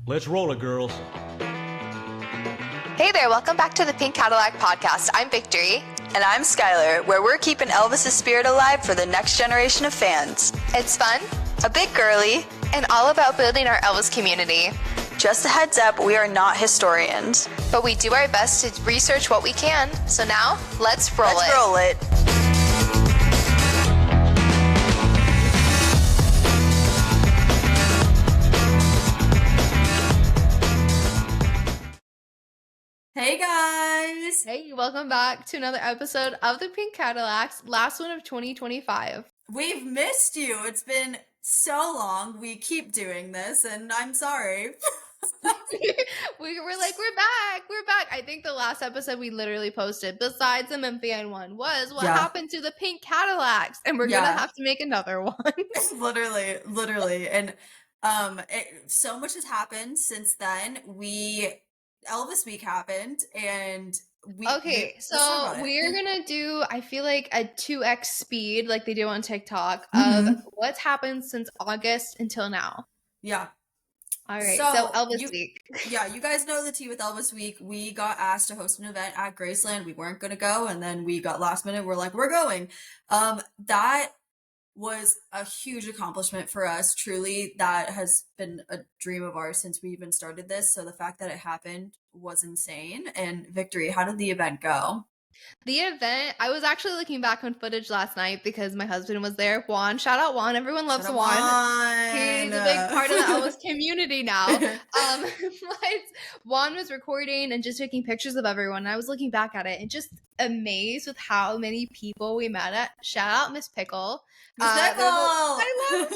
Let's roll it, girls. Hey there, welcome back to the Pink Cadillac podcast. I'm Victory. And I'm Skylar, where we're keeping Elvis's spirit alive for the next generation of fans. It's fun, A bit girly, and all about building our Elvis community. just a heads up, we are not historians. But we do our best to research what we can. So now, let's roll it. Let's roll it. Hey guys! Hey, welcome back to another episode of the Pink Cadillacs, last one of 2025. We've missed you. It's been so long. We keep doing this, and I'm sorry. we were like, we're back. I think the last episode we literally posted, besides the Memphian one, was what happened to the Pink Cadillacs, and we're gonna have to make another one. literally. And so much has happened since then. Elvis Week happened, and we're gonna do, I feel like, a 2x speed like they do on TikTok of what's happened since August until now. Yeah. All right, so Elvis Week. Yeah, you guys know the tea with Elvis Week. We got asked to host an event at Graceland. We weren't gonna go, and then we got last minute. We're like, we're going. That was a huge accomplishment for us. Truly, that has been a dream of ours since we even started this. So the fact that it happened was insane. And Victory, how did the event go? The event, I was actually looking back on footage last night because my husband was there. Juan, shout out Juan. Everyone loves Juan. He's a big part of the Elvis community now. But Juan was recording and just taking pictures of everyone. And I was looking back at it and just amazed with how many people we met at. Shout out Miss Pickle. Miss Pickle! I love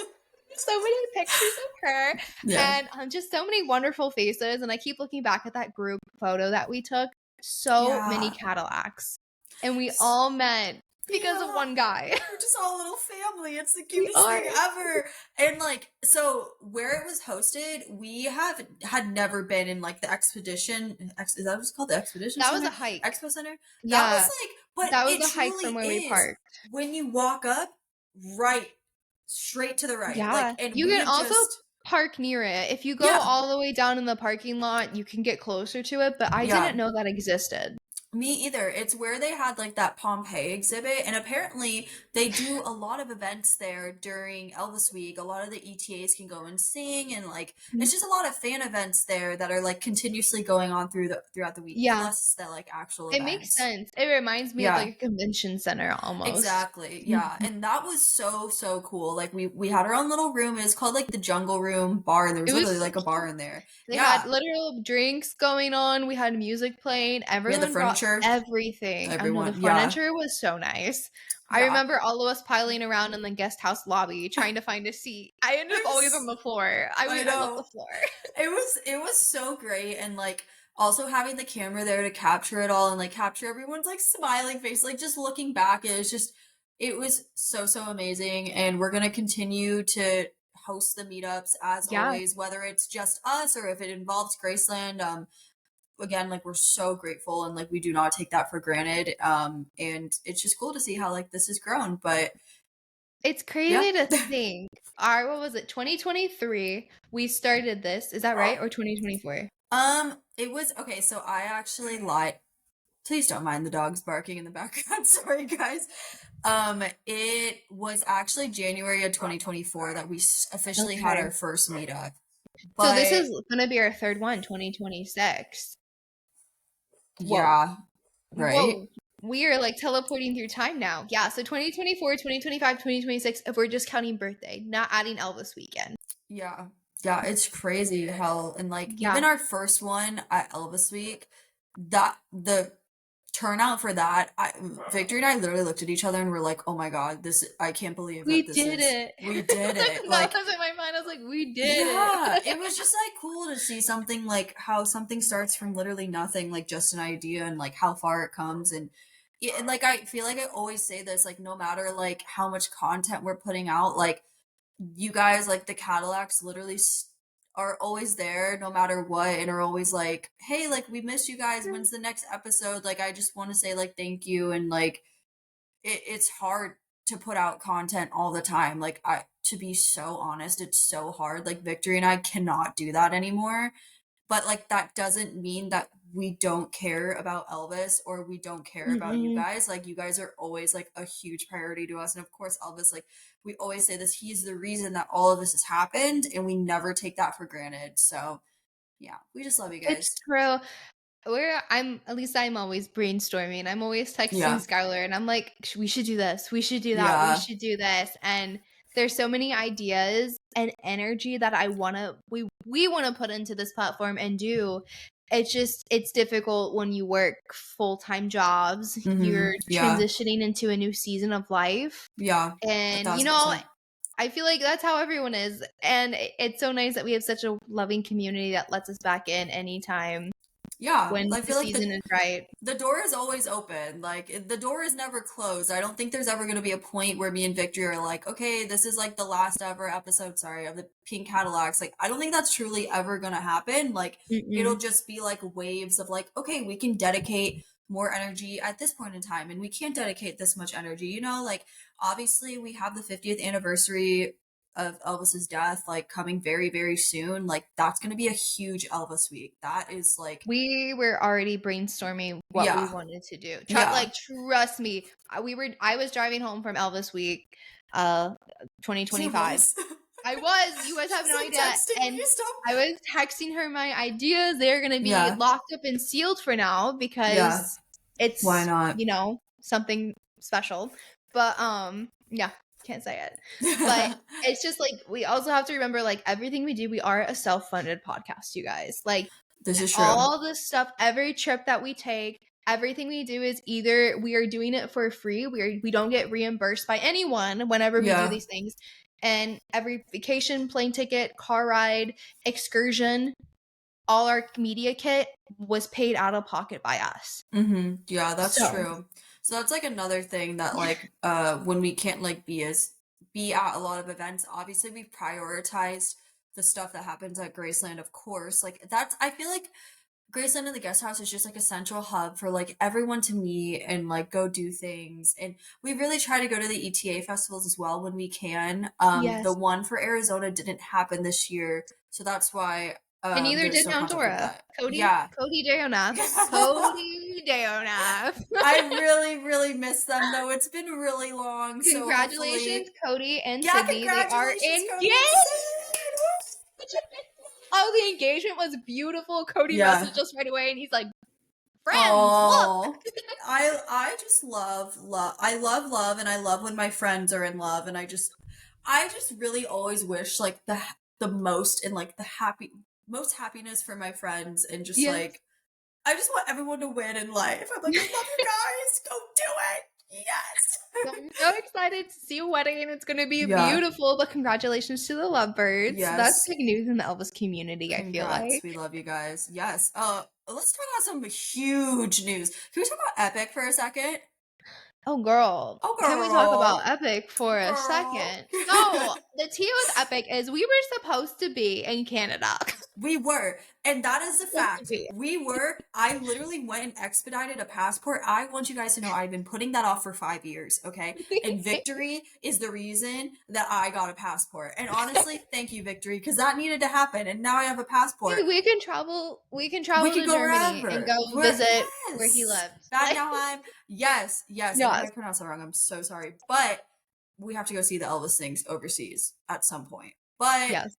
so many pictures of her. Yeah. And just so many wonderful faces. And I keep looking back at that group photo that we took. So many Cadillacs, and we all met because of one guy. We're just all a little family. It's the cutest thing ever. And so where it was hosted, we had never been in the expedition. Is that what it's called? The expedition? That Center? was a hike. Expo Center. Yeah, That was a hike from where we parked. When you walk up, straight to the right. Yeah, and you can also park near it. If you go all the way down in the parking lot, you can get closer to it, but I didn't know that existed. Me either. It's where they had that Pompeii exhibit, and apparently they do a lot of events there during Elvis Week. A lot of the ETAs can go and sing, and it's just a lot of fan events there that are continuously going on throughout the week. Yeah, plus the actual it events. Makes sense. It reminds me of a convention center almost. Exactly. Yeah, and that was so cool. We had our own little room. It was called the Jungle Room bar, and there was literally a bar in there. They had literal drinks going on. We had music playing. Everyone brought everything. Everyone. The furniture was so nice. I remember all of us piling around in the guest house lobby trying to find a seat. I ended up always on the floor. I love the floor. It was so great, and also having the camera there to capture it all and capture everyone's smiling face, just looking back, it was so amazing. And we're gonna continue to host the meetups as always, whether it's just us or if it involves Graceland. Again, we're so grateful, and we do not take that for granted. And it's just cool to see how this has grown. But it's crazy to think. What was it? 2023. We started this. Is that right? Or 2024? It was okay. So I actually lied. Please don't mind the dogs barking in the background. Sorry, guys. It was actually January of 2024 that we officially had our first meetup. But so this is gonna be our third one, 2026. Yeah. Right. Whoa. We are teleporting through time now. Yeah, so 2024, 2025, 2026, if we're just counting birthday, not adding Elvis weekend. Yeah. Yeah, it's crazy how, and even our first one at Elvis Week, that the turnout for that, Victory and I literally looked at each other and we're like, oh my god, I can't believe we that did it. We did it. That was in my mind. I was like, we did it. It was just cool to see something how something starts from literally nothing, just an idea, and how far it comes. And I feel I always say this, no matter how much content we're putting out, you guys, the Cadillacs literally are always there no matter what, and are always hey, we miss you guys, when's the next episode? I just want to say thank you. And it's hard to put out content all the time. Like, to be so honest, it's so hard. Like, Victory and I cannot do that anymore. But like, that doesn't mean that we don't care about Elvis or we don't care about you Mm-mm. guys. Like, you guys are always like a huge priority to us. And of course, Elvis, like, we always say this, he's the reason that all of this has happened, and we never take that for granted. So yeah, we just love you It's guys. true. I'm always brainstorming. I'm always texting Yeah. Skylar and I'm like, we should do this. We should do that. We Yeah. should do this. And there's so many ideas and energy that we want to put into this platform and do. It's difficult when you work full-time jobs. You're Yeah. transitioning into a new season of life. Yeah. And 1,000%. I feel like that's how everyone is. And it's so nice that we have such a loving community that lets us back in anytime Yeah. when I the feel like season is right. the door is always open. Like, the door is never closed. I don't think there's ever going to be a point where me and Victory are like, okay, this is like the last ever episode, sorry, of the Pink Cadillacs. Like, I don't think that's truly ever going to happen. Like, it'll Mm-mm. just be like waves of like, okay, we can dedicate more energy at this point in time, and we can't dedicate this much energy. You know, like, obviously we have the 50th anniversary of Elvis's death, like, coming very, very soon. Like, that's going to be a huge Elvis week. That is like, We were already brainstorming what we yeah. wanted to do. Yeah. Trust me. I was driving home from Elvis week, 2025. You guys have no Stop idea. texting And me, stop. I was texting her my ideas. They're gonna be Yeah. locked up and sealed for now Yeah. because it's, Why not? something special. But yeah, can't say it. But it's just like, we also have to remember, like, everything we do, we are a self-funded podcast, you guys. Like, This is true. all the stuff, every trip that we take, everything we do is either we are doing it for free, we don't get reimbursed by anyone whenever we do Yeah. these things. And every vacation, plane ticket, car ride, excursion, all our media kit was paid out of pocket by us. Yeah, that's So true. So that's like another thing that, like, when we can't like be at a lot of events, obviously we prioritized the stuff that happens at Graceland, of course. Like, that's, I feel like Graceland and the guest house is just like a central hub for like everyone to meet and like go do things. And we really try to go to the ETA festivals as well when we can. yes. The one for Arizona didn't happen this year, so that's why And neither there's did no contact with Pandora. that. Cody Yeah. Deonath. Cody Deonath. I really, really miss them though. It's been really long. So Congratulations, hopefully... Cody and Yeah, Sydney. They are congratulations, Cody and engaged. Sid. Oh, the engagement was beautiful. Cody Yeah. messaged us right away and he's like, friends, Oh, look. I just love. I love love, and I love when my friends are in love, and I just really always wish like the most and like the most happiness for my friends, and just Yes. like, I just want everyone to win in life. I'm like, I love you guys. Go do it. Yes. So I'm so excited to see a wedding. It's going to be Yeah. beautiful, but congratulations to the lovebirds. Yes. That's big news in the Elvis community, I feel Congrats. like. We love you guys. Yes. Let's talk about some huge news. Can we talk about EPiC for a second? Oh, girl. Oh, Can we talk girl. about EPiC for a Girl. second? So, the tea with EPiC is we were supposed to be in Canada. We were, and that is the fact. be. We were. I literally went and expedited a passport. I want you guys to know I've been putting that off for 5 years, okay? And Victory is the reason that I got a passport. And honestly, thank you, Victory, because that needed to happen. And now I have a passport. Dude, we can travel We can to go Germany wherever. and go Where- visit where yes. he lives. That now I'm yes. Yes. I pronounced that wrong. I'm so sorry. But we have to go see the Elvis things overseas at some point. But Yes.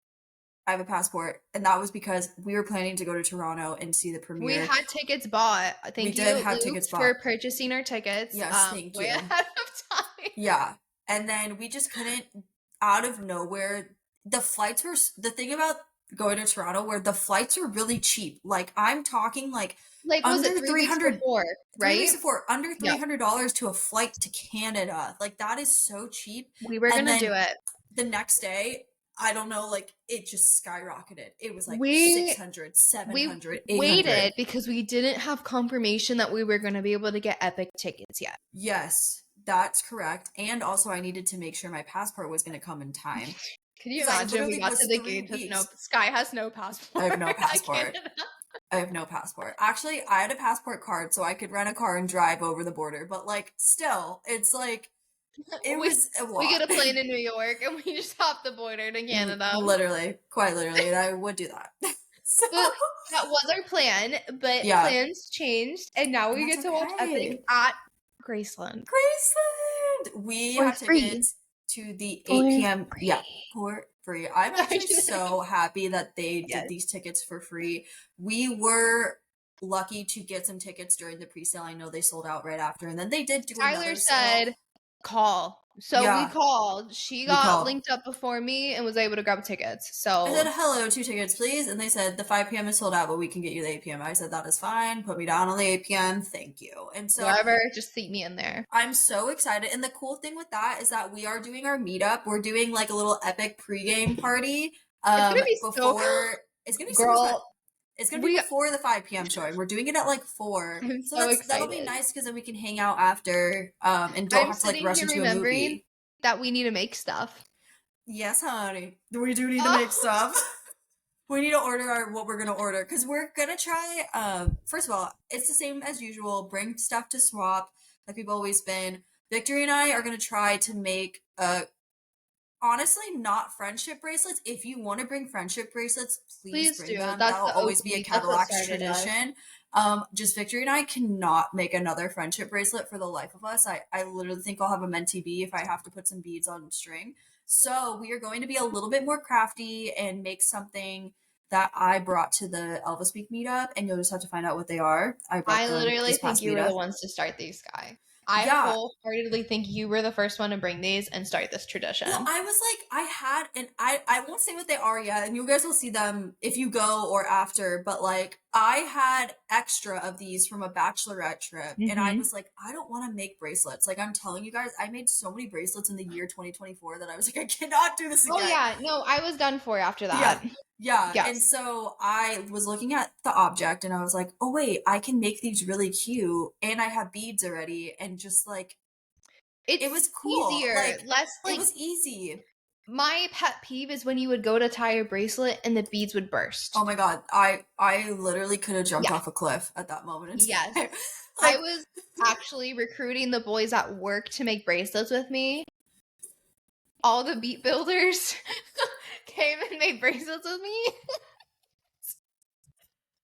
I have a passport, and that was because we were planning to go to Toronto and see the premiere. We had tickets bought. Thank you, did have Luke, tickets for bought. purchasing our tickets. Yes, thank way you. ahead of time. Yeah. And then we just couldn't, out of nowhere, the flights were, the thing about going to Toronto where the flights are really cheap. Like, I'm talking like Like, was it under 3 weeks 300 before, 3 right? weeks before, under Yeah. $300 to a flight to Canada. Like, that is so cheap. We were And going to then do it. The next day, I don't know, like, it just skyrocketed. It was like We- 600, 700, We 800. waited because we didn't have confirmation that we were going to be able to get EPiC tickets yet. Yes, that's correct. And also, I needed to make sure my passport was going to come in time. Can you 'Cause I imagine we literally got was to the 3 gate with weeks. Sky has no passport. I have no at passport. Canada. I have no passport. Actually, I had a passport card, so I could rent a car and drive over the border. But, like, still, it's like, We get a plane in New York and we just hop the border to Canada. Literally, quite literally, and I would do that. So but that was our plan, but plans changed, and now we get to watch EPiC at Graceland. We have tickets to the 8 p.m. For free. I'm actually so happy that they did these tickets for free. We were lucky to get some tickets during the pre-sale. I know they sold out right after, and then they did do Tyler said, call. So we called. She got linked up before me and was able to grab tickets. So I said, hello, 2 tickets, please. And they said, the 5 p.m. is sold out, but we can get you the 8 p.m. I said, that is fine. Put me down on the 8 p.m. Thank you. And so whatever, just seat me in there. I'm so excited. And the cool thing with that is that we are doing our meetup. We're doing like a little EPiC pregame party. It's gonna be it's gonna be so fun. It's going to be before the 5 p.m. showing. We're doing it at like 4. So that'll be nice because then we can hang out after and don't have to like rush into a movie. That we need to make stuff. Yes, honey. We do need to make stuff. We need to order what we're going to order because we're going to try, first of all, it's the same as usual. Bring stuff to swap like we've always been. Victory and I are going to try to make honestly, not friendship bracelets. If you want to bring friendship bracelets, please bring them. That'll always be a Cadillacs tradition. Just Victory and I cannot make another friendship bracelet for the life of us. I literally think I'll have a mentee bee if I have to put some beads on string. So we are going to be a little bit more crafty and make something that I brought to the Elvis Week meetup, and you'll just have to find out what they are. I literally think you were the ones to start these, Sky. I wholeheartedly think you were the first one to bring these and start this tradition. Well, I was like, I won't say what they are yet, and you guys will see them if you go or after, but like, I had extra of these from a bachelorette trip, and I was like, I don't want to make bracelets. Like, I'm telling you guys, I made so many bracelets in the year 2024 that I was like, I cannot do this again. Oh yeah, no, I was done for after that. Yeah. Yes. And so I was looking at the object and I was like, oh wait, I can make these really cute, and I have beads already, and just like it was cool. Easier. It was easy. My pet peeve is when you would go to tie a bracelet and the beads would burst. Oh my god, I literally could have jumped off a cliff at that moment. Yes. I was actually recruiting the boys at work to make bracelets with me. All the beat builders came and made bracelets with me.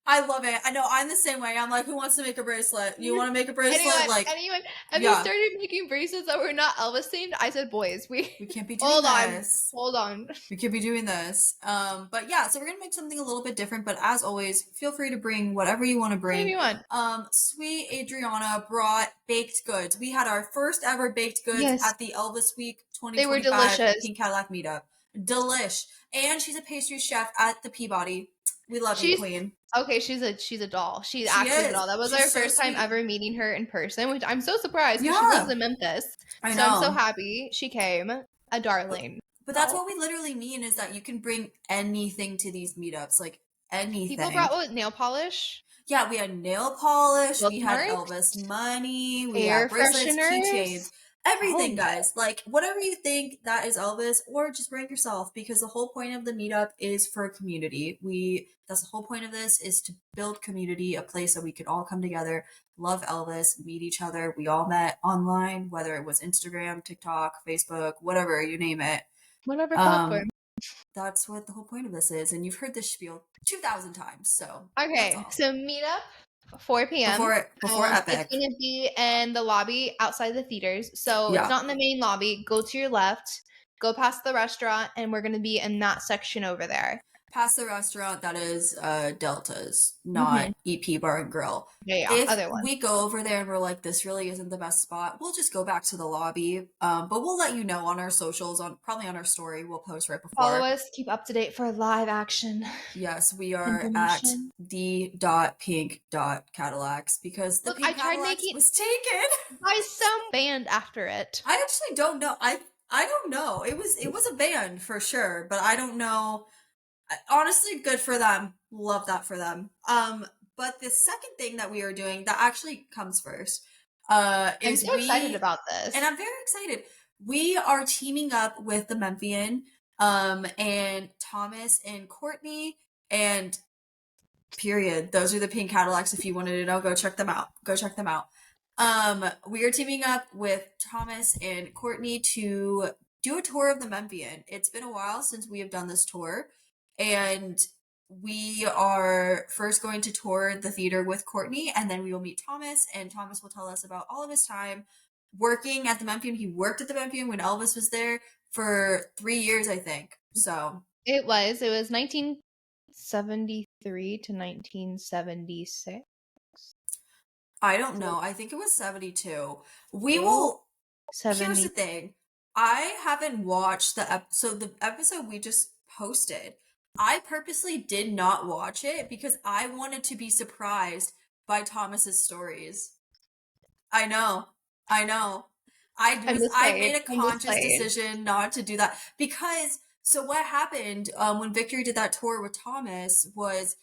I love it. I know, I'm the same way. I'm like, who wants to make a bracelet? You want to make a bracelet? Anyone. And they started making bracelets that were not Elvis themed. I said, boys, we can't be doing this. Hold on. We can't be doing this. But yeah, so we're going to make something a little bit different. But as always, feel free to bring whatever you want to bring. Whatever you want. Sweet Adriana brought baked goods. We had our first ever baked goods at the Elvis Week 2025 they were delicious. Pink Cadillac meetup. Delish. And she's a pastry chef at the Peabody. We love you, Queen. Okay, she's a doll. She's actually a doll. That was our first time ever meeting her in person, which I'm so surprised because she lives in Memphis. I know. So I'm so happy she came. A darling. But that's what we literally mean, is that you can bring anything to these meetups, like anything. People brought nail polish? Yeah, we had nail polish. We had Elvis money. We had bracelets, keychains. Everything, guys. Like, whatever you think that is Elvis, or just bring yourself, because the whole point of the meetup is for a community. That's the whole point of this, is to build community, a place that we could all come together, love Elvis, meet each other. We all met online, whether it was Instagram, TikTok, Facebook, whatever, you name it. Whatever platform. That's what the whole point of this is. And you've heard this spiel 2,000 times. So okay, so meetup 4 p.m. Before EPiC. It's going to be in the lobby outside the theaters. So it's not in the main lobby. Go to your left, go past the restaurant, and we're going to be in that section over there. Past the restaurant, that is Delta's, not EP Bar and Grill. If other one. We go over there and we're like, this really isn't the best spot, we'll just go back to the lobby. But we'll let you know on our socials, probably on our story. We'll post right before. Follow us, keep up to date for live action. Yes, we are at the.pink.cadillacs because the Pink Cadillacs was taken by some band after it. I actually don't know. I don't know. It was a band for sure, but I don't know. Honestly, good for them. Love that for them. But the second thing that we are doing that actually comes first, I'm so excited about this. And I'm very excited. We are teaming up with the Memphian, and Thomas and Courtney, and period. Those are the Pink Cadillacs. If you wanted to know, go check them out. We are teaming up with Thomas and Courtney to do a tour of the Memphian. It's been a while since we have done this tour, and we are first going to tour the theater with Courtney, and then we will meet Thomas, and Thomas will tell us about all of his time working at the Memphian. He worked at the Memphian when Elvis was there for 3 years, I think. So It was 1973 to 1976. I don't know. I think it was 72. We will. Here's 70. the thing. I haven't watched the episode we just posted. I purposely did not watch it because I wanted to be surprised by Thomas's stories. I know. I made a conscious decision not to do that because so what happened when Victory did that tour with Thomas was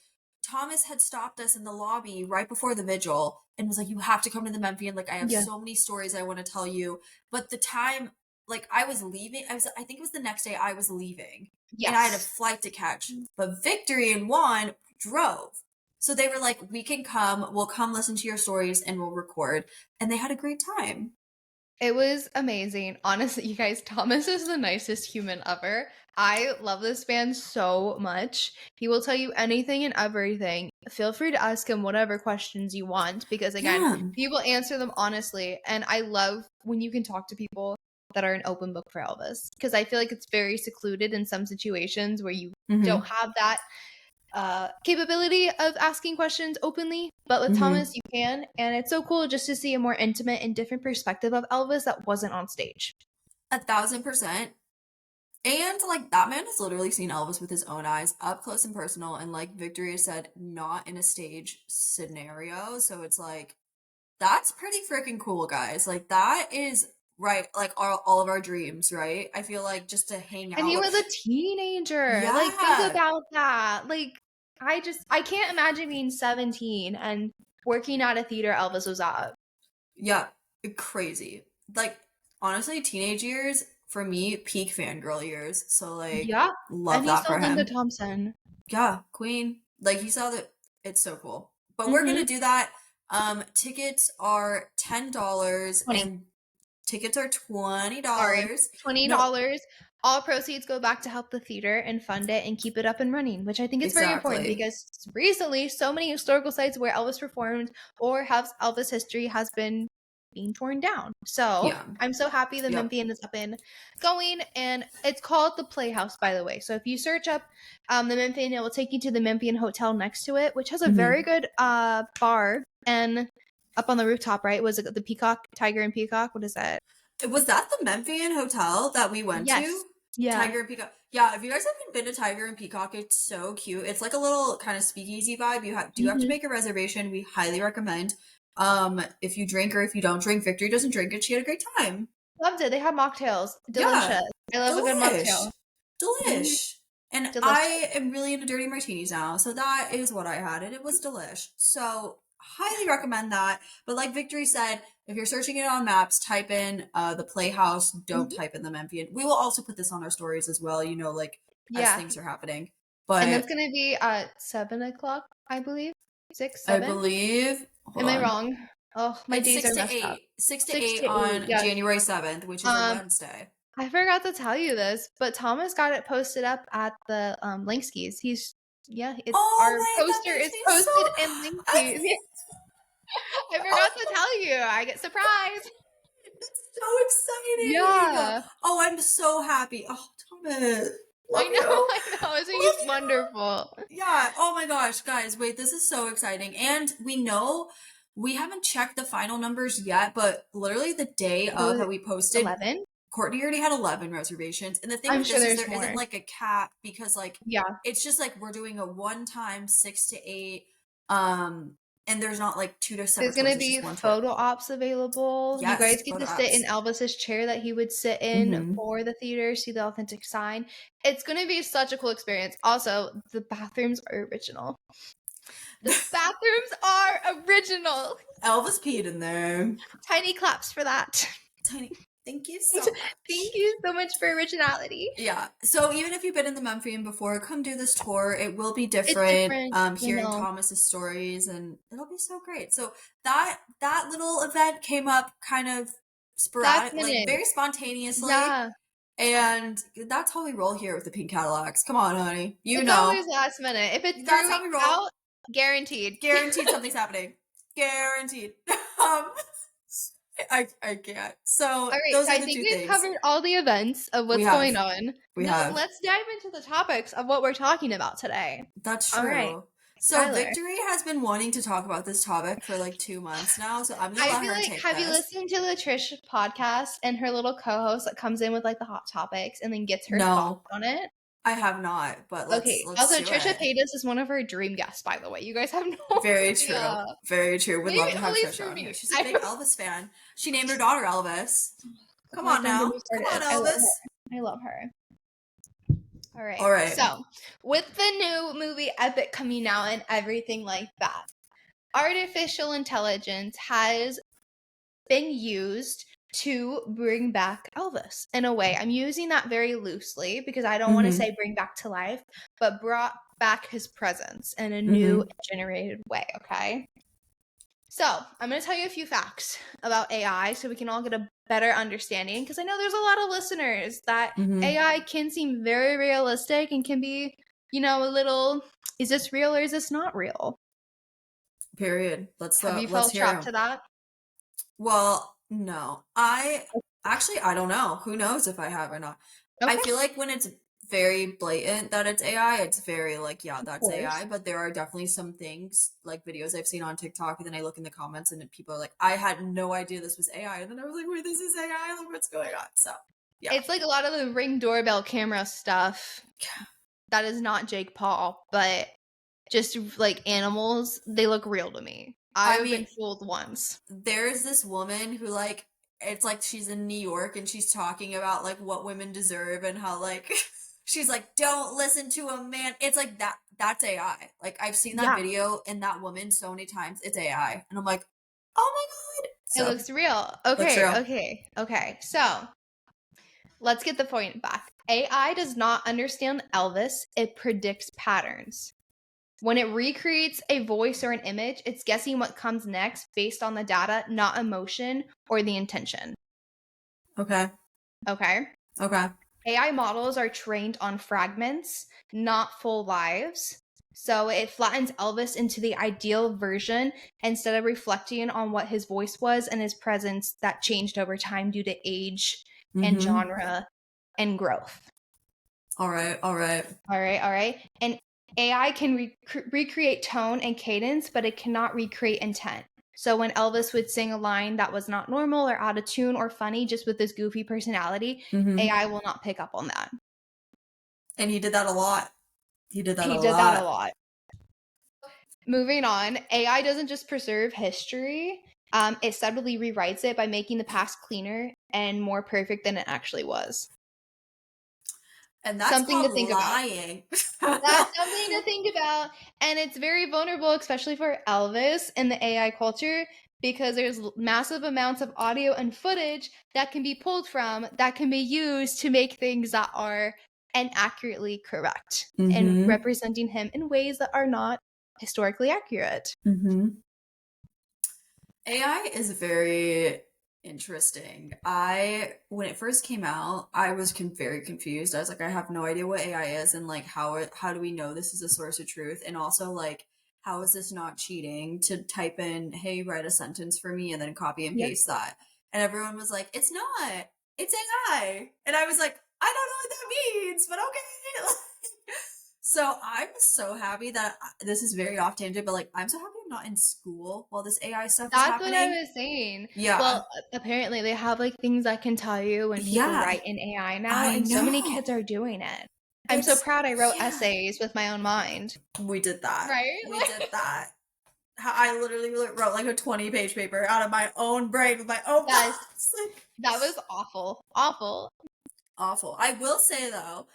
Thomas had stopped us in the lobby right before the vigil and was like, "You have to come to the Memphian. Like, I have so many stories I want to tell you." But the time, like, I was leaving. I think it was the next day I was leaving, and I had a flight to catch. But Victory and Juan drove, so they were like, "We can come. We'll come listen to your stories and we'll record." And they had a great time. It was amazing. Honestly, you guys, Thomas is the nicest human ever. I love this man so much. He will tell you anything and everything. Feel free to ask him whatever questions you want because, again, he will answer them honestly. And I love when you can talk to people that are an open book for Elvis because I feel like it's very secluded in some situations where you don't have that capability of asking questions openly, but with Thomas you can, and it's so cool just to see a more intimate and different perspective of Elvis that wasn't on stage. 1,000%. And like that man has literally seen Elvis with his own eyes, up close and personal, and like Victoria said, not in a stage scenario. So it's like that's pretty freaking cool, guys. Like that is right, like all of our dreams, right? I feel like just to hang out. And he was a teenager. Like think about that. Like I can't imagine being 17 and working at a theater Elvis was at. Yeah, crazy. Like honestly, teenage years for me, peak fangirl years. So like, love that for him. Linda Thompson. Yeah, queen. Like he saw that. It's so cool. But we're gonna do that. Tickets are $10 and tickets are $20. $20. All proceeds go back to help the theater and fund it and keep it up and running, which I think is very important because recently so many historical sites where Elvis performed or has Elvis history has been being torn down. So I'm so happy the Memphian is up and going, and it's called the Playhouse, by the way. So if you search up the Memphian, it will take you to the Memphian Hotel next to it, which has a very good bar and up on the rooftop, right? Was it the Peacock, Tiger and Peacock? What is that? Was that the Memphian Hotel that we went to? Yeah. Tiger and Peacock. Yeah, if you guys haven't been to Tiger and Peacock, it's so cute. It's like a little kind of speakeasy vibe. You have to make a reservation. We highly recommend. If you drink or if you don't drink, Victory doesn't drink it. She had a great time. Loved it. They had mocktails. Delicious. I love a good mocktail. Delish. And I am really into dirty martinis now. So that is what I had. And it was delish. So highly recommend that. But like Victory said, if you're searching it on maps, type in the Playhouse. Don't type in the Memphian. We will also put this on our stories as well, you know, like as things are happening. But and it's gonna be at 7 o'clock, I believe. 6, 7? I believe. Am I wrong? Oh, my days are messed up. 6 to 8 on January 7th, which is a Wednesday. I forgot to tell you this, but Thomas got it posted up at the Linkskis. Our poster is posted in Linkskis. I forgot to tell you. I get surprised. It's so exciting. Yeah. Oh, I'm so happy. Oh, Thomas. I know. He's wonderful. Yeah. Oh my gosh, guys. Wait, this is so exciting. And we know we haven't checked the final numbers yet, but literally the day of that we posted, 11? Courtney already had 11 reservations. And the thing with this is there isn't like a cap because like, it's just like we're doing a one-time 6 to 8, and there's not like 2 to 7. There's going to be photo ops available. Yes, you guys get to sit in Elvis's chair that he would sit in for the theater, see the authentic sign. It's going to be such a cool experience. Also, the bathrooms are original. The bathrooms are original. Elvis peed in there. Tiny claps for that. Tiny. Thank you so much. Thank you so much for originality. Yeah. So even if you've been in the Memphian before, come do this tour. It will be different. Hearing Thomas's stories, and it'll be so great. So that little event came up kind of sporadic, like very spontaneously. Yeah. And that's how we roll here with the Pink Cadillacs. Come on, honey. It's always last minute. If it's 3 weeks out, guaranteed. Guaranteed something's happening. Guaranteed. I can't. So all right, those so are I the think two we've things. covered all the events of what's going on. Now, let's dive into the topics of what we're talking about today. That's true. All right. So Skylar. Victory has been wanting to talk about this topic for like 2 months now, so I'm gonna let her take have you listened to the Trish podcast and her little co-host that comes in with like the hot topics and then gets her thoughts on it? I have not, but let's also, Trisha Paytas is one of her dream guests, by the way. You guys have no Very idea. true. Very true. Would love to have Trisha on here. She's a big Elvis fan. She named her daughter Elvis. Come on now. Come on, Elvis. I love her. All right. So, with the new movie EPiC coming out and everything like that, artificial intelligence has been used to bring back Elvis in a way. I'm using that very loosely because I don't want to say bring back to life, but brought back his presence in a new generated way, okay? So, I'm going to tell you a few facts about AI so we can all get a better understanding, because I know there's a lot of listeners that AI can seem very realistic and can be, a little, is this real or is this not real? Period. Have you felt trapped to that? Well, no. I don't know. Who knows if I have or not. Okay. I feel like when it's very blatant that it's AI, it's very like, yeah, that's AI. But there are definitely some things, like videos I've seen on TikTok, and then I look in the comments and people are like, I had no idea this was AI. And then I was like, wait, this is AI? Like, what's going on? So, yeah. It's like a lot of the Ring doorbell camera stuff. That is not Jake Paul, but just like animals, they look real to me. I've been fooled once. There's this woman who like, it's like she's in New York and she's talking about like what women deserve and how like she's like, don't listen to a man. It's like that's AI. Like I've seen that video and that woman so many times. It's AI. And I'm like, oh my God. So, it looks real. Okay. So let's get the point back. AI does not understand Elvis. It predicts patterns. When it recreates a voice or an image, it's guessing what comes next based on the data, not emotion or the intention. Okay. AI models are trained on fragments, not full lives. So it flattens Elvis into the ideal version instead of reflecting on what his voice was and his presence that changed over time due to age and genre and growth. All right. And AI can recreate tone and cadence, but it cannot recreate intent. So when Elvis would sing a line that was not normal or out of tune or funny just with his goofy personality, AI will not pick up on that. And he did that a lot. He did that a lot. Moving on, AI doesn't just preserve history. It subtly rewrites it by making the past cleaner and more perfect than it actually was. And that's something to think lying. About. That's something to think about. And it's very vulnerable, especially for Elvis in the AI culture, because there's massive amounts of audio and footage that can be pulled from, that can be used to make things that are inaccurately correct and representing him in ways that are not historically accurate. AI is very interesting. When it first came out, I was very confused. I was like, I have no idea what AI is, and like how do we know this is a source of truth? And also like, how is this not cheating to type in, hey, write a sentence for me and then copy and paste that? And everyone was like, it's not, it's AI. And I was like, I don't know what that means, but okay. So I'm so happy that this is very off tangent, but like I'm so happy I'm not in school while this AI stuff is happening. That's what I was saying. Yeah. Well, apparently they have like things that can tell you when people write in AI now, and so many kids are doing it. I'm so proud I wrote essays with my own mind. We did that. Right? We did that. I literally wrote like a 20-page paper out of my own brain with my own thoughts. That was awful. Awful. I will say though,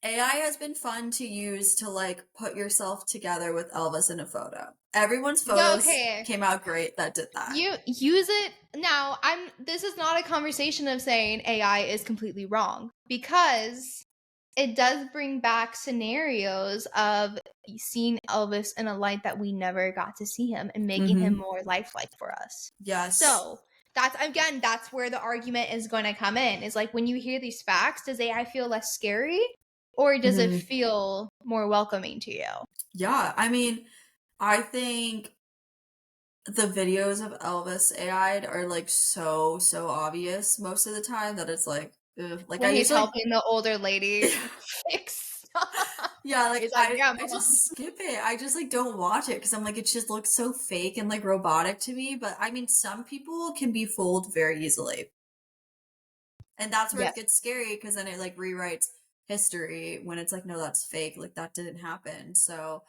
AI has been fun to use to like put yourself together with Elvis in a photo. Everyone's photos Okay. came out great that did that. You use it now. This is not a conversation of saying AI is completely wrong, because it does bring back scenarios of seeing Elvis in a light that we never got to see him and making him more lifelike for us. Yes. So that's where the argument is going to come in. Is like, when you hear these facts, does AI feel less scary, or does it feel more welcoming to you? Yeah, I mean, I think the videos of Elvis AI are like so obvious most of the time that it's like, ugh. Like, When I he's usually helping the older lady fix. yeah, like He's like, yeah, I just skip it. I just like don't watch it because I'm like, it just looks so fake and like robotic to me. But I mean, some people can be fooled very easily. And that's where Yes. it gets scary, because then it like rewrites history when it's like, no, that's fake. Like, that didn't happen. So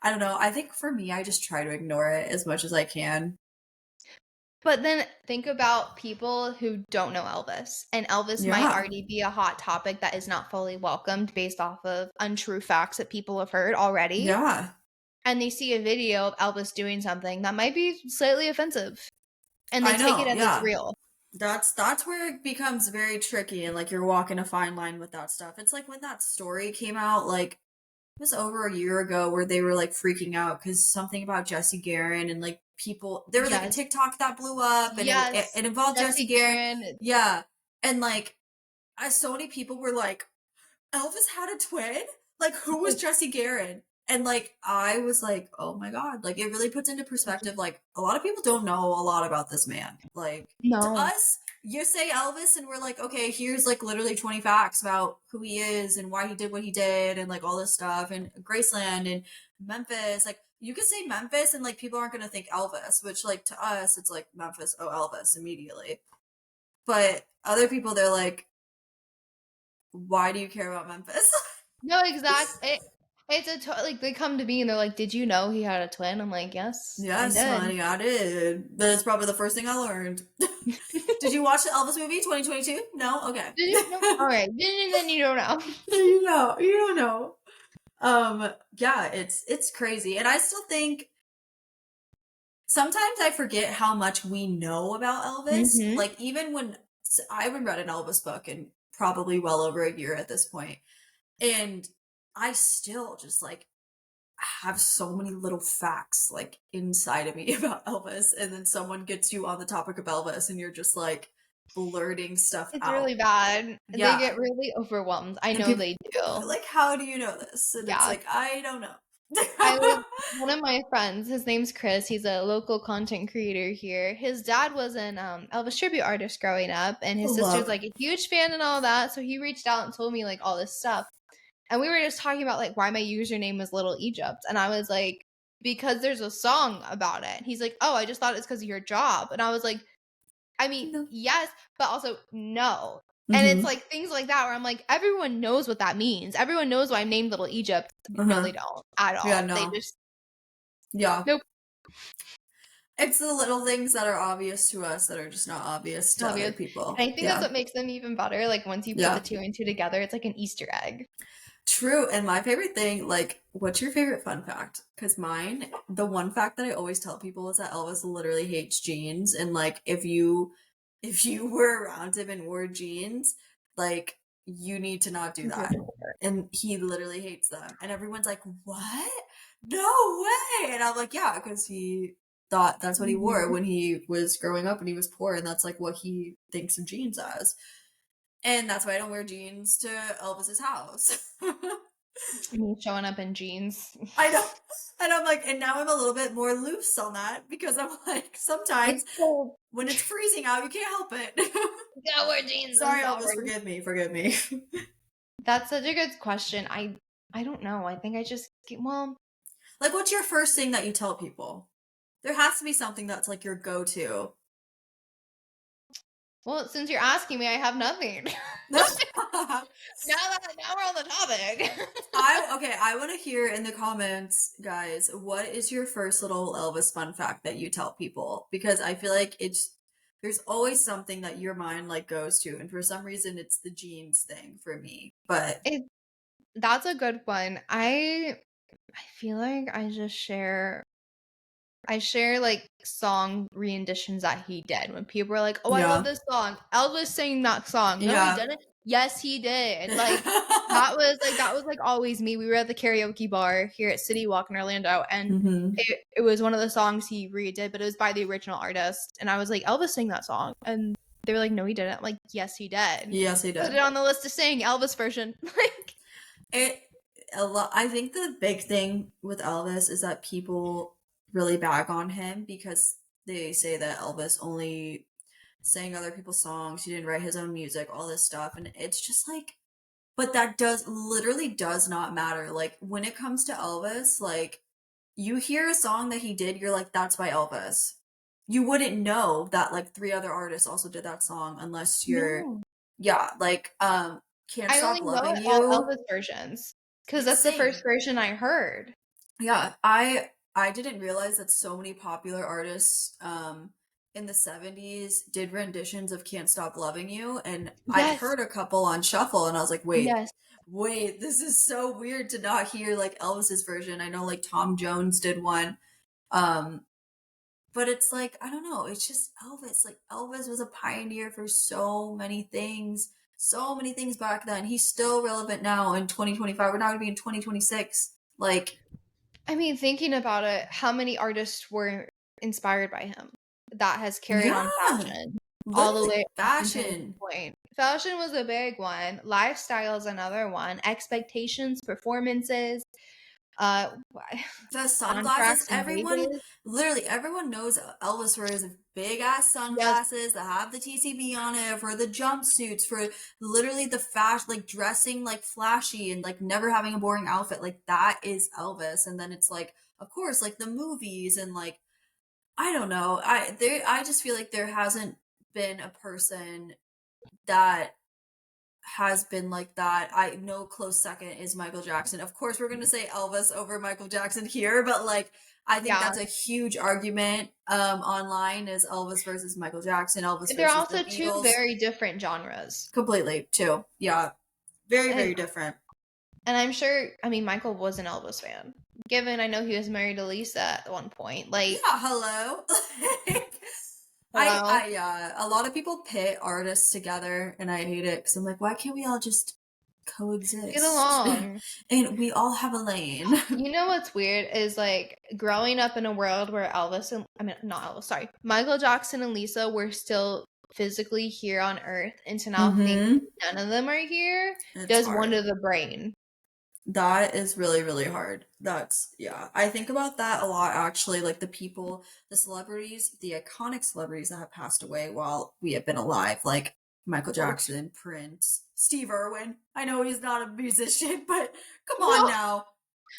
I don't know. I think for me, I just try to ignore it as much as I can. But then think about people who don't know Elvis, and Elvis might Yeah. already be a hot topic that is not fully welcomed based off of untrue facts that people have heard already. Yeah. And they see a video of Elvis doing something that might be slightly offensive, and they I take know, it as yeah. it's real. That's where it becomes very tricky, and like you're walking a fine line with that stuff. It's like when that story came out, like it was over a year ago, where they were like freaking out because something about Jesse Guerin, and like people, there was like a Yes. TikTok that blew up, and Yes. it involved Jesse Guerin. Guerin. Yeah. And like so many people were like, Elvis had a twin? Like, who was Jesse Guerin? And like, I was like, oh my God. Like, it really puts into perspective, like, a lot of people don't know a lot about this man. Like, to No. us, you say Elvis and we're like, okay, here's like literally 20 facts about who he is and why he did what he did and like all this stuff, and Graceland and Memphis. Like, you could say Memphis and like people aren't gonna think Elvis, which like to us it's like Memphis, oh, Elvis immediately. But other people, they're like, why do you care about Memphis? No, exactly. It's like, they come to me and they're like, "Did you know he had a twin?" I'm like, "Yes, Yes, I did." honey, I did. That's probably the first thing I learned. Did you watch the Elvis movie 2022? No? Okay. Did you? No? All right, then you don't know. You know, you don't know. Yeah, it's crazy. And I still think sometimes I forget how much we know about Elvis. Like, even when I haven't read an Elvis book in probably well over a year at this point, and I still just like have so many little facts like inside of me about Elvis, and then someone gets you on the topic of Elvis and you're just like blurting stuff It's out. really bad. Yeah. They get really overwhelmed. I And know people they are do. like, how do you know this? And it's Yeah. like, I don't know. One of my friends, his name's Chris. He's a local content creator here. His dad was an Elvis tribute artist growing up, and his sister's like a huge fan and all that. So he reached out and told me like all this stuff. And we were just talking about like why my username was Little Egypt. And I was like, because there's a song about it. He's like, oh, I just thought it's because of your job. And I was like, I mean, yes, but also no. And it's like things like that where I'm like, everyone knows what that means. Everyone knows why I'm named Little Egypt. No, they don't at all. Yeah, no. They just nope. It's the little things that are obvious to us that are just not obvious to other people. And I think that's what makes them even better. Like, once you put the two and two together, it's like an Easter egg. True. And my favorite thing, like, what's your favorite fun fact? Because mine, the one fact that I always tell people is that Elvis literally hates jeans. And like, if you were around him and wore jeans, like, you need to not do that. And he literally hates them. And everyone's like, what? No way. And I'm like, yeah, because he thought that's what he wore when he was growing up and he was poor. And that's like what he thinks of jeans as. And that's why I don't wear jeans to Elvis's house. Me showing up in jeans. I know. And I'm like, and now I'm a little bit more loose on that, because I'm like, sometimes when it's freezing out, you can't help it. You gotta wear jeans. Sorry, Elvis, forgive me. That's such a good question. I don't know. I think I just, well, like, what's your first thing that you tell people? There has to be something that's like your go-to. Well, since you're asking me, I have nothing. now we're on the topic. I want to hear in the comments, guys, what is your first little Elvis fun fact that you tell people? Because I feel like there's always something that your mind like goes to, and for some reason it's the jeans thing for me. But That's a good one. I feel like I share like song renditions that he did when people were like, "Oh, I love Yeah. this song." Elvis sang that song. No, he Yeah. didn't. Yes, he did. That was always me. We were at the karaoke bar here at City Walk in Orlando, and Hmm. it was one of the songs he redid, but it was by the original artist. And I was like, Elvis sang that song, and they were like, "No, he didn't." I'm like, yes, he did. Yes, he Put did. it on the list to sing Elvis version. Like, It a lot. I think the big thing with Elvis is that people really bag on him because they say that Elvis only sang other people's songs. He didn't write his own music, all this stuff, and it's just like, but that does not matter. Like when it comes to Elvis, like you hear a song that he did, you're like, that's by Elvis. You wouldn't know that like three other artists also did that song unless you're, no. yeah, like Can't I only Stop know Loving it all You. Elvis versions because that's the Same. first version I heard. Yeah, I didn't realize that so many popular artists in the 70s did renditions of Can't Stop Loving You, and I've Yes, heard a couple on shuffle and I was like, yes. wait, this is so weird to not hear like Elvis's version. I know like Tom Jones did one. Um but it's like, I don't know, it's just Elvis. Like Elvis was a pioneer for so many things back then. He's still relevant now in 2025. We're not going to be in 2026. Like, I mean, thinking about it, how many artists were inspired by him? That has carried on yeah, fashion all the literally way up until this fashion. point. Fashion was a big one. Lifestyle is another one. Expectations, performances, uh, The sunglasses, contracts and wages. literally everyone knows Elvis for his big ass Yes, sunglasses that have the TCB on it, for the jumpsuits, for literally the fashion, like dressing like flashy and like never having a boring outfit. Like that is Elvis. And then it's like, of course, like the movies and like, I don't know. I just feel like there hasn't been a person that has been like that. I know close second is Michael Jackson. Of course, we're going to say Elvis over Michael Jackson here, but like I think yeah. that's a huge argument online is Elvis versus Michael Jackson, Elvis They're versus the also two Beatles. very different genres. Completely, too. Yeah. Very, And very different. and I'm sure, I mean, Michael was an Elvis fan. Given I know he was married to Lisa at one point. Yeah, Like, hello. hello. A lot of people pit artists together and I hate it because I'm like, why can't we all just Get coexist? along. And we all have a lane. You know what's weird is like growing up in a world where not Elvis, sorry, Michael Jackson and Lisa were still physically here on Earth, and to now think Mm-hmm. none of them are here It's does hard. wonder the brain. That is really, really hard. That's, yeah. I think about that a lot, actually. Like the people, the celebrities, the iconic celebrities that have passed away while we have been alive, like Michael Jackson, Prince, Steve Irwin. I know he's not a musician, but come on now.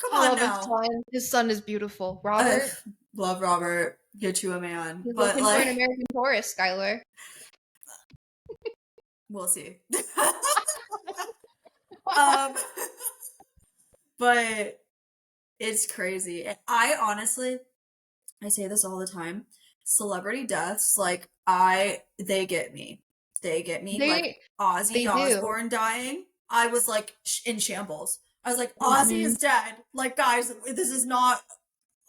Come I on love his now. son. His son is beautiful. Uh, Robert, love Robert. Get you a man. he's But looking for an like, American tourist, Skylar. we'll see. um, but it's crazy. I honestly, I say this all the time. Celebrity deaths, like they get me. They get me. Like They Ozzy they do. Osbourne dying, I was like in shambles. I was like, Ozzy Mhm. is dead. Like, guys, this is not,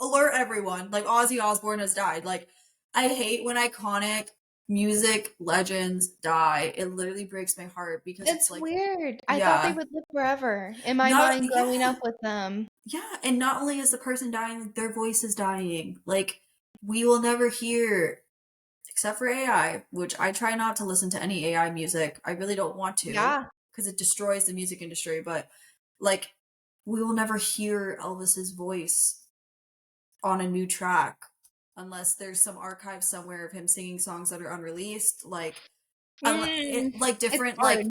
alert everyone. Like Ozzy Osbourne has died. Like, I hate when iconic music legends die. It literally breaks my heart because it's It's like, weird. I thought they yeah, would live forever in my not, mind growing yeah, up with them. yeah, and not only is the person dying, their voice is dying. Like we will never hear, except for AI, which I try not to listen to any AI music. I really don't want to Yeah. because it destroys the music industry, but like we will never hear Elvis's voice on a new track unless there's some archive somewhere of him singing songs that are unreleased, like Mm, like it's different hard.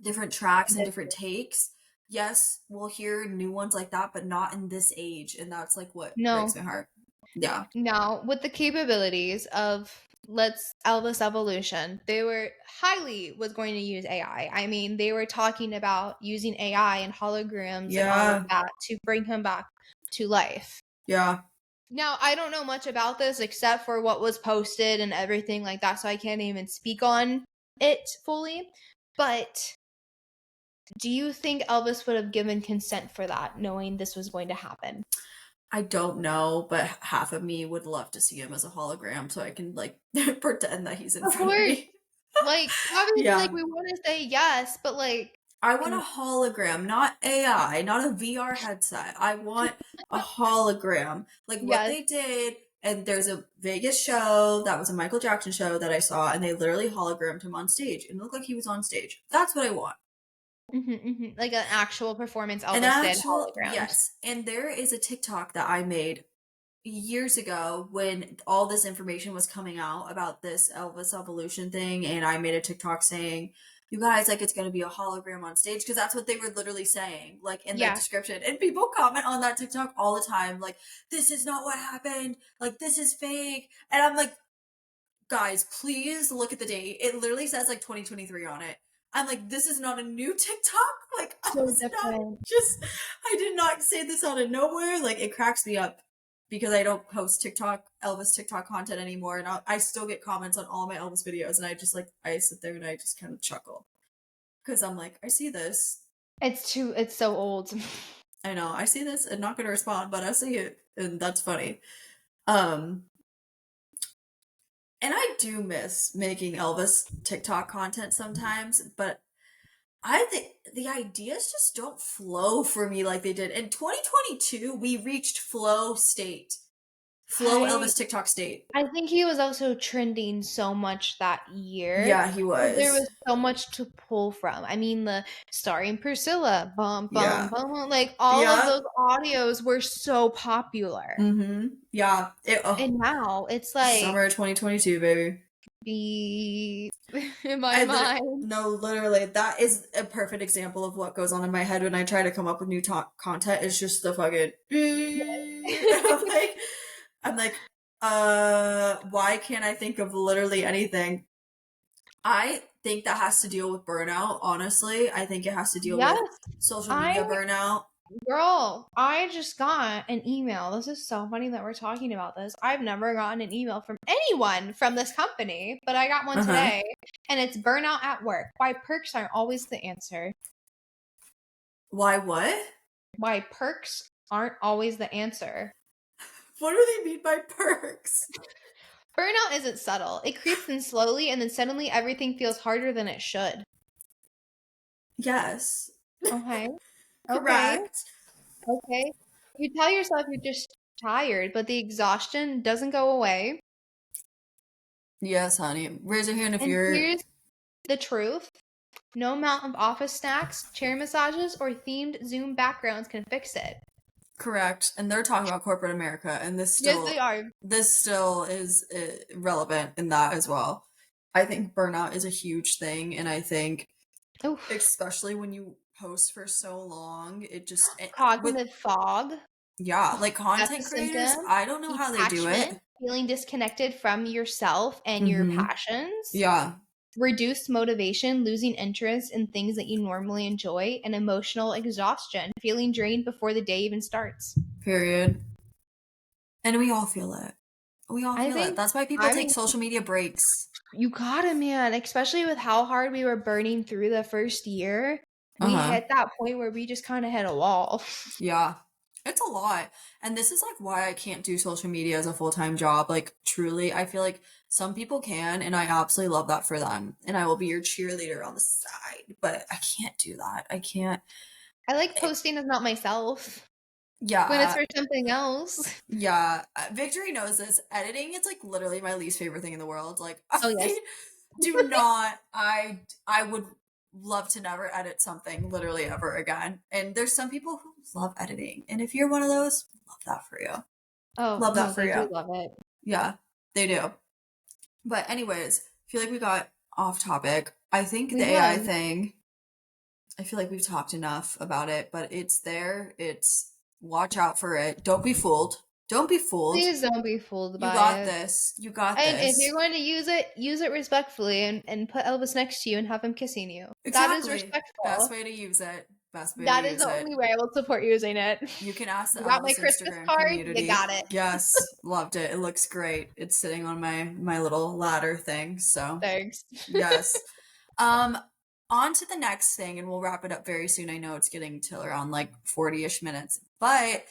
different tracks and different takes. Yes, we'll hear new ones like that, but not in this age, and that's like what breaks No. my heart. Yeah. Now, with the capabilities of let's Elvis evolution, they were highly was going to use AI. I mean, they were talking about using AI and holograms and all of Yeah. that to bring him back to life. Yeah. Now, I don't know much about this except for what was posted and everything like that, so I can't even speak on it fully. But Do you think Elvis would have given consent for that, knowing this was going to happen? I don't know, but half of me would love to see him as a hologram so I can like pretend that he's in front of me. Like, obviously, Yeah. like, we want to say yes, but like, I want a hologram, not AI, not a VR headset. I want a hologram. Like what Yes. they did, and there's a Vegas show that was a Michael Jackson show that I saw, and they literally hologrammed him on stage. And it looked like he was on stage. That's what I want. Like an actual performance Elvis An did actual, hologram. yes. And there is a TikTok that I made years ago when all this information was coming out about this Elvis evolution thing, and I made a TikTok saying, you guys, like, it's gonna be a hologram on stage, because that's what they were literally saying, like, in the description. And people comment on that TikTok all the time, like, this is not what happened, like, this is fake. And I'm like, guys, please look at the date. It literally says like 2023 on it. I'm like, this is not a new TikTok. Like, I did not say this out of nowhere. Like, it cracks me up because I don't post Elvis TikTok content anymore. And I still get comments on all my Elvis videos. And I sit there and I just kind of chuckle. Because I'm like, I see this. It's so old. I know. I see this and not going to respond, but I see it. And that's funny. And I do miss making Elvis TikTok content sometimes, but I think the ideas just don't flow for me like they did. In 2022, we reached flow state. Elvis TikTok state. I think he was also trending so much that year. Yeah, he was. There was so much to pull from. I mean, the starring Priscilla, bum, bum, bum, like all of those audios were so popular. Mm-hmm. Yeah. And now it's like summer 2022, baby. Be in my mind. No, literally, that is a perfect example of what goes on in my head when I try to come up with new content. It's just the fucking. I'm like, why can't I think of literally anything? I think that has to deal with burnout, honestly. I think it has to deal with social media burnout. Girl, I just got an email. This is so funny that we're talking about this. I've never gotten an email from anyone from this company, but I got one today, and it's burnout at work. Why perks aren't always the answer. Why what? Why perks aren't always the answer. What do they mean by perks? Burnout isn't subtle. It creeps in slowly, and then suddenly everything feels harder than it should. Yes. Okay. Correct. Okay. You tell yourself you're just tired, but the exhaustion doesn't go away. Yes, honey. Raise your hand if you're... Here's the truth. No amount of office snacks, chair massages, or themed Zoom backgrounds can fix it. Correct. And they're talking about corporate America, and this still... Yes, they are. This still is relevant in that as well. I think burnout is a huge thing, and I think... especially when you post for so long, it just cognitive fog. Yeah, like content creators, I don't know how they do it. Feeling disconnected from yourself and your passions. Yeah. Reduced motivation, losing interest in things that you normally enjoy, and emotional exhaustion, feeling drained before the day even starts. Period. And we all feel it. We all feel it. That's why people take social media breaks. You gotta, man. Especially with how hard we were burning through the first year. We hit that point where we just kind of hit a wall. Yeah. It's a lot. And this is like why I can't do social media as a full-time job. Like, truly, I feel like some people can, and I absolutely love that for them. And I will be your cheerleader on the side. But I can't do that. I can't. I like posting as not myself. Yeah. When it's for something else. Yeah. Victory knows this. Editing is like literally my least favorite thing in the world. Like, do not. I would love to never edit something literally ever again. And there's some people who love editing. And if you're one of those, love that for you. Oh, love that for you. I love it. Yeah, they do. But anyways, I feel like we got off topic. I think the AI thing, I feel like we've talked enough about it, but it's there. Watch out for it. Don't be fooled. Don't be fooled. Please don't be fooled by it. You got this. You got this. And if you're going to use it respectfully and put Elvis next to you and have him kissing you. Exactly. That is respectful. Best way to use it. Best way that to is use it. the only way I will support using it. You can ask the you got Elvis my Christmas Instagram card, community. you got it. Yes, loved it. It looks great. It's sitting on my little ladder thing. So thanks. Yes. on to the next thing, and we'll wrap it up very soon. I know it's getting to around like 40-ish minutes, but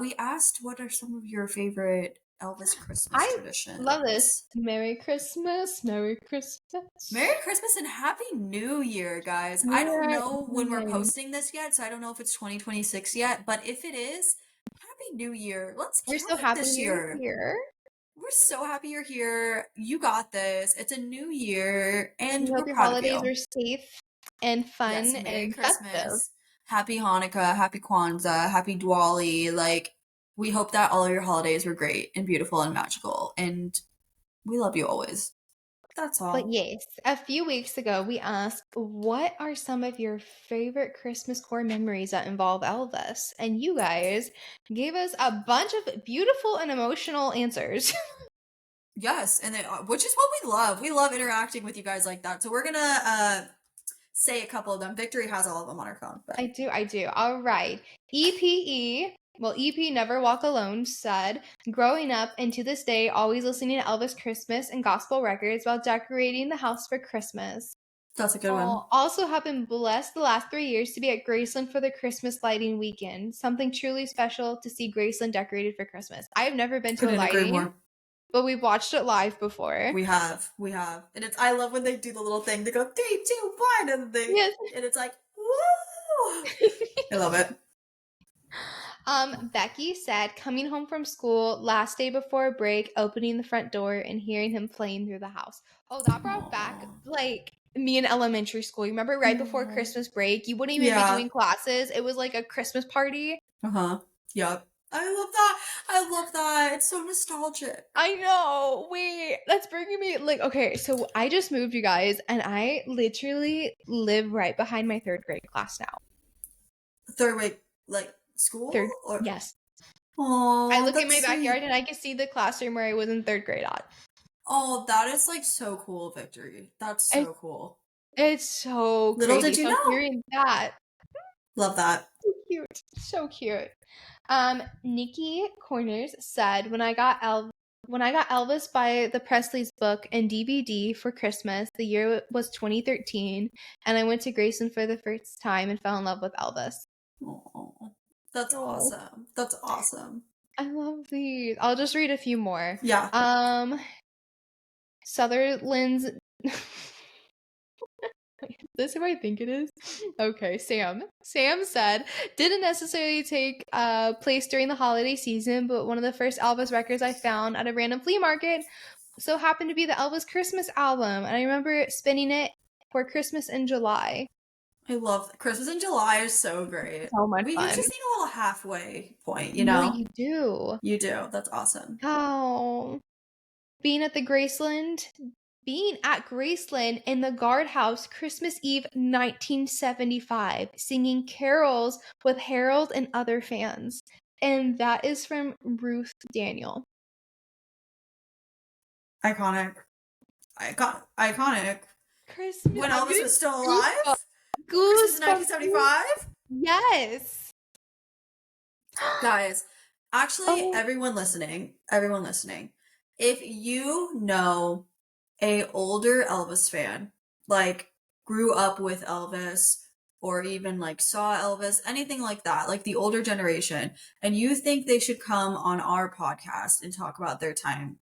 we asked what are some of your favorite Elvis Christmas I traditions. love this. Merry Christmas, Merry Christmas. Merry Christmas and Happy New Year, guys. I don't know when we're posting this yet, so I don't know if it's 2026 yet, but if it is, Happy New Year. Let's We're kill so it happy this you're year. here. We're so happy you're here. You got this. It's a new year, and We hope we're your proud holidays of you. are safe and fun Yes, Merry and festive. Christmas, Happy Hanukkah, Happy Kwanzaa, Happy Diwali. Like, we hope that all of your holidays were great and beautiful and magical, and we love you always. That's all. But yes, a few weeks ago, we asked, what are some of your favorite Christmas core memories that involve Elvis? And you guys gave us a bunch of beautiful and emotional answers. Yes, and which is what we love. We love interacting with you guys like that. So we're gonna say a couple of them. Victory has all of them on her phone. But. I do. All right. EP Never Walk Alone said, growing up and to this day, always listening to Elvis Christmas and gospel records while decorating the house for Christmas. That's a good one. Also have been blessed the last 3 years to be at Graceland for the Christmas lighting weekend. Something truly special to see Graceland decorated for Christmas. I have never been to a lighting, but we've watched it live before. We have. And I love when they do the little thing. They go 3, 2, 1, and and it's like, woo! I love it. Becky said, coming home from school last day before break, opening the front door and hearing him playing through the house. Oh, that brought back like me in elementary school. You remember right before Christmas break, you wouldn't even be doing classes. It was like a Christmas party. Yep. I love that. It's so nostalgic. I know. Wait, that's bringing me like, okay, so I just moved, you guys, and I literally live right behind my 3rd grade class now. 3rd grade, like school? Yes. Oh, I look in my backyard and I can see the classroom where I was in 3rd grade at. Oh, that is like so cool, Victory. That's so cool. It's so little crazy. Did you know? Hearing that. Love that. So cute. Nikki Corners said, when I got Elvis by the Presley's book and DVD for Christmas, the year was 2013, and I went to Graceland for the first time and fell in love with Elvis. Oh, that's awesome. That's awesome. I love these. I'll just read a few more. Yeah. Sutherland's This is who I think it is? Okay, Sam. Sam said, didn't necessarily take place during the holiday season, but one of the first Elvis records I found at a random flea market so happened to be the Elvis Christmas album, and I remember spinning it for Christmas in July. I love Christmas in July is so great. So much fun. You just need a little halfway point, you know? No, you do. You do. That's awesome. Oh. Being at Graceland in the guardhouse Christmas Eve 1975, singing carols with Harold and other fans. And that is from Ruth Daniel. Iconic. Christmas. When Elvis was still alive? Christmas 1975? Yes. Guys, actually, everyone listening, if you know a older Elvis fan, like grew up with Elvis or even like saw Elvis, anything like that, like the older generation, and you think they should come on our podcast and talk about their time,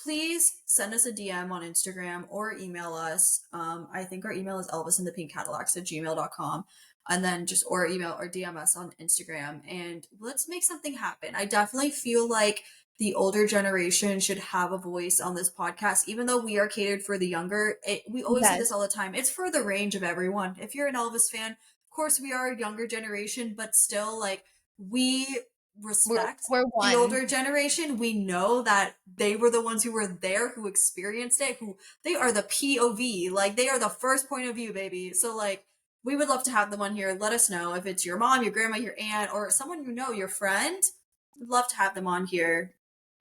please send us a DM on Instagram or email us. I think our email is elvisandthepinkcadillacs@gmail.com. And then or email or DM us on Instagram and let's make something happen. I definitely feel like the older generation should have a voice on this podcast, even though we are catered for the younger. We always say this all the time. It's for the range of everyone. If you're an Elvis fan, of course we are a younger generation, but still, like, we respect we're the older generation. We know that they were the ones who were there, who experienced it, who they are the POV, like they are the first point of view, baby. So like, we would love to have them on here. Let us know if it's your mom, your grandma, your aunt, or someone you know, your friend. We'd love to have them on here.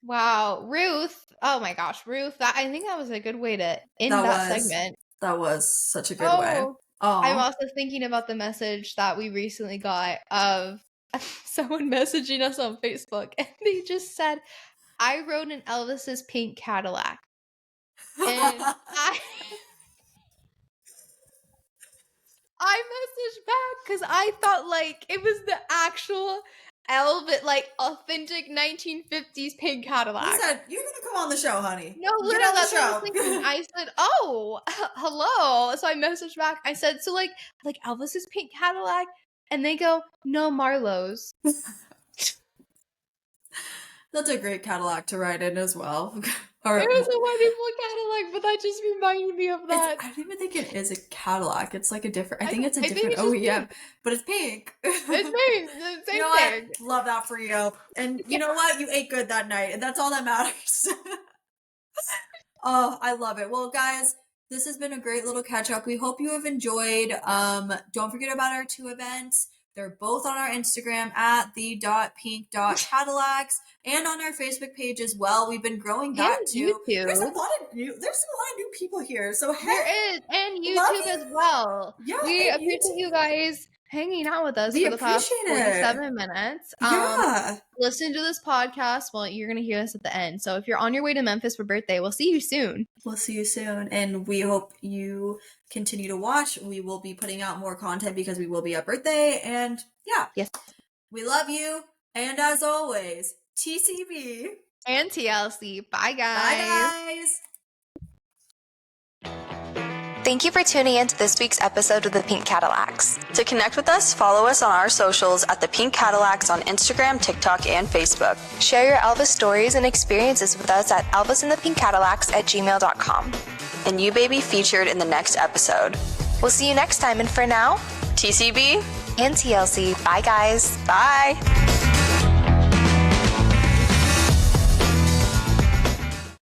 Wow, Ruth. Oh my gosh, Ruth. I think that was a good way to end that segment. That was such a good way. Oh. I'm also thinking about the message that we recently got of someone messaging us on Facebook, and they just said, I rode in Elvis's pink Cadillac. And I messaged back because I thought like it was the actual Elvis, like authentic 1950s pink Cadillac. He said, "You're gonna come on the show, honey." No, Get literally, on the that's what I show. was thinking. I said, "Oh, hello." So I messaged back. I said, "So like Elvis's pink Cadillac," and they go, "No, Marlowe's." That's a great Cadillac to ride in as well. Or, It was a wonderful Cadillac, but that just reminded me of that. I don't even think it is a Cadillac. It's like a different. I think it's a I think different it's just OEM, pink. but it's pink. It's pink. The same You know thing. what? Love that for you. And you know what? You ate good that night, and that's all that matters. Oh, I love it. Well, guys, this has been a great little catch up. We hope you have enjoyed. Don't forget about our 2 events. They're both on our Instagram at the.pink.cadillacs and on our Facebook page as well. We've been growing that And too. YouTube. There's a lot of new people here. So There is, and love YouTube you. as well. Yeah, We and appreciate you guys hanging out with us We for the past appreciate it. 47 minutes. Yeah. Listen to this podcast. Well, you're going to hear us at the end. So if you're on your way to Memphis for birthday, we'll see you soon. We'll see you soon. And we hope you continue to watch. We will be putting out more content because we will be at birthday. And yeah. Yes. We love you. And as always, TCB. And TLC. Bye, guys. Bye, guys. Thank you for tuning in to this week's episode of the Pink Cadillacs. To connect with us, follow us on our socials at the Pink Cadillacs on Instagram, TikTok, and Facebook. Share your Elvis stories and experiences with us at elvisandthepinkcadillacs@gmail.com. And you, baby, featured in the next episode. We'll see you next time, and for now, TCB and TLC. Bye, guys. Bye.